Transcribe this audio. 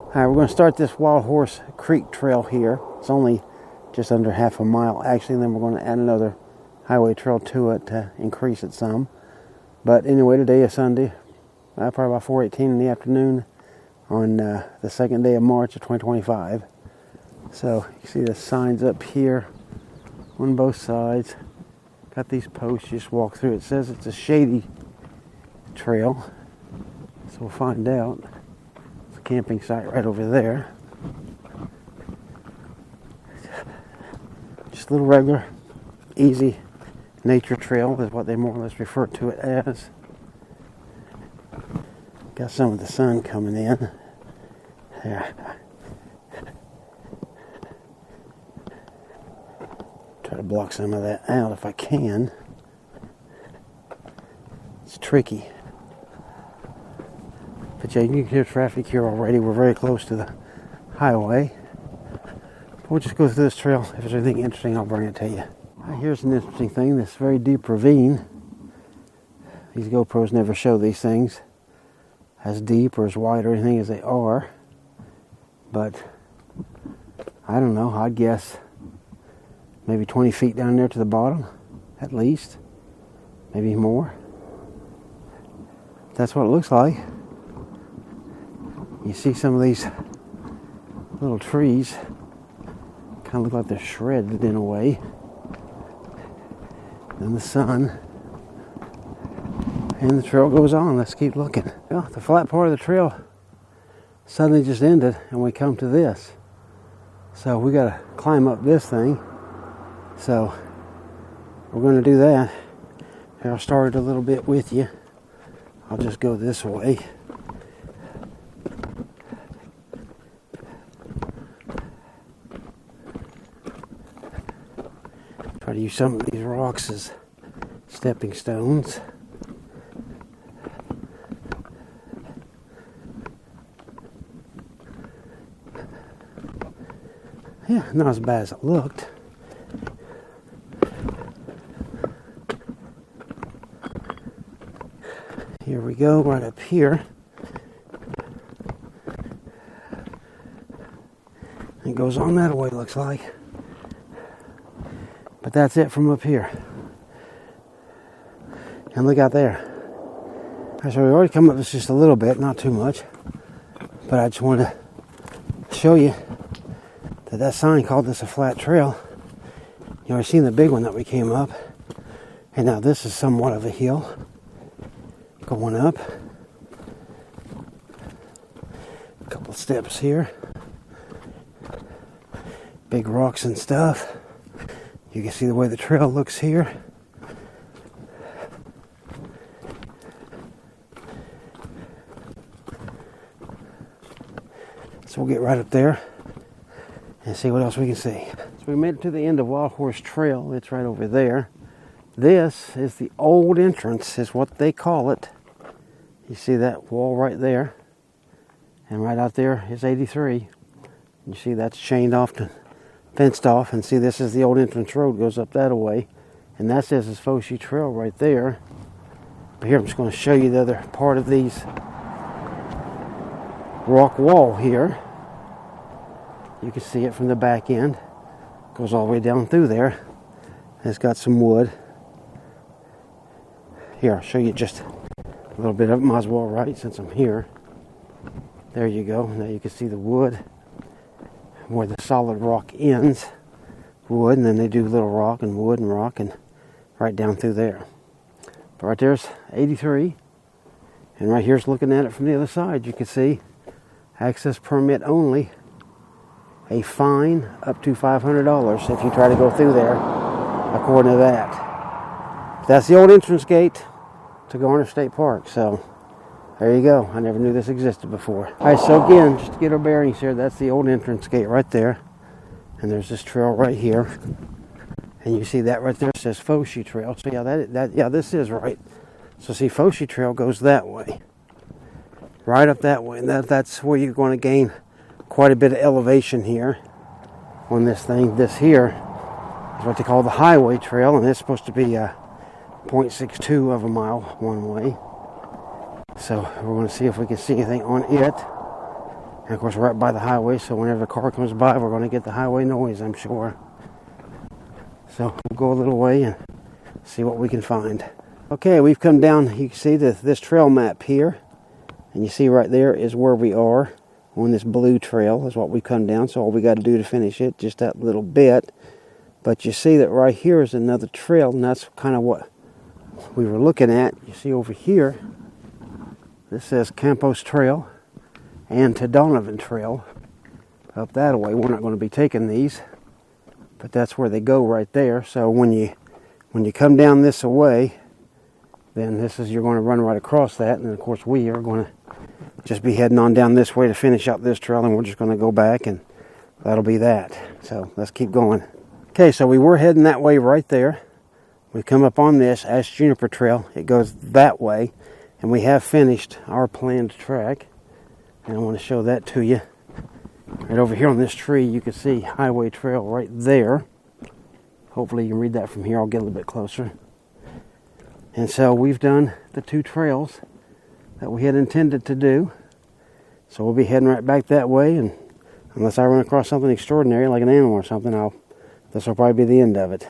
Alright, we're going to start this Wildhorse Creek trail here. It's only just under half a mile actually, and then we're going to add another highway trail to it to increase it some. But anyway, today is Sunday, probably about 4:18 in the afternoon on the second day of March of 2025. So you see the signs up here on both sides. Got these posts, you just walk through. It says it's a shady trail, so we'll find out. It's a camping site right over there. Just a little regular, easy nature trail is what they more or less refer to it as. Got some of the sun coming in. There. Try to block some of that out if I can. It's tricky. But yeah, you can hear traffic here already. We're very close to the highway. We'll just go through this trail. If there's anything interesting, I'll bring it to you. Here's an interesting thing, this very deep ravine. These GoPros never show these things as deep or as wide or anything as they are. But I don't know, I'd guess maybe 20 feet down there to the bottom, at least. Maybe more. That's what it looks like. You see some of these little trees kind of look like they're shredded in a way. And the sun. And the trail goes on. Let's keep looking. Well, the flat part of the trail suddenly just ended and we come to this. So we got to climb up this thing. So we're going to do that. Here, I'll start it a little bit with you. I'll just go this way. Try to use some of these rocks as stepping stones. Yeah, not as bad as it looked. Here we go, right up here. It goes on that way, looks like. But that's it from up here. And look out there. So we've already come up this just a little bit, not too much. But I just want to show you that sign called this a flat trail. You already seen the big one that we came up. And now this is somewhat of a hill going up. A couple steps here. Big rocks and stuff. You can see the way the trail looks here. So we'll get right up there and see what else we can see. So we made it to the end of Wildhorse Trail. It's right over there. This is the old entrance, is what they call it. You see that wall right there. And right out there is 83. You see that's chained off to fenced off, and see this is the old entrance road, goes up that way, and that says it's Foshee Trail right there. But here I'm just going to show you the other part of these rock wall here. You can see it from the back end, goes all the way down through there. It's got some wood. Here, I'll show you just a little bit of it. Might as well, right, since I'm here. There you go. Now you can see the wood where the solid rock ends, wood, and then they do little rock and wood and rock and right down through there. But right there's 83, and right here's looking at it from the other side. You can see access permit only, a fine up to $500 if you try to go through there, according to that. That's the old entrance gate to Garner State Park. So there you go. I never knew this existed before. All right, so again, just to get our bearings here, that's the old entrance gate right there. And there's this trail right here. And you see that right there says Foshee Trail. So yeah, this is right. So see, Foshee Trail goes that way. Right up that way. And that's where you're going to gain quite a bit of elevation here on this thing. This here is what they call the highway trail, and it's supposed to be 0.62 of a mile one way. So we're going to see if we can see anything on it. And of course, we're right by the highway, so whenever the car comes by, we're going to get the highway noise, I'm sure. So we'll go a little way and see what we can find. Okay, we've come down. You can see this trail map here. And you see right there is where we are on this blue trail is what we come down. So all we got to do to finish it, just that little bit. But you see that right here is another trail, and that's kind of what we were looking at. You see over here, this says Campos Trail and to Donovan Trail. Up that way, we're not going to be taking these, but that's where they go right there. So when you come down this way, then you're going to run right across that, and of course we are going to just be heading on down this way to finish up this trail, and we're just going to go back, and that'll be that. So let's keep going. Okay, so we were heading that way right there. We come up on this Ash Juniper Trail. It goes that way, and we have finished our planned track. And I want to show that to you. Right over here on this tree, you can see Highway Trail right there. Hopefully you can read that from here. I'll get a little bit closer. And so we've done the 2 trails that we had intended to do. So we'll be heading right back that way, and unless I run across something extraordinary like an animal or something, this will probably be the end of it.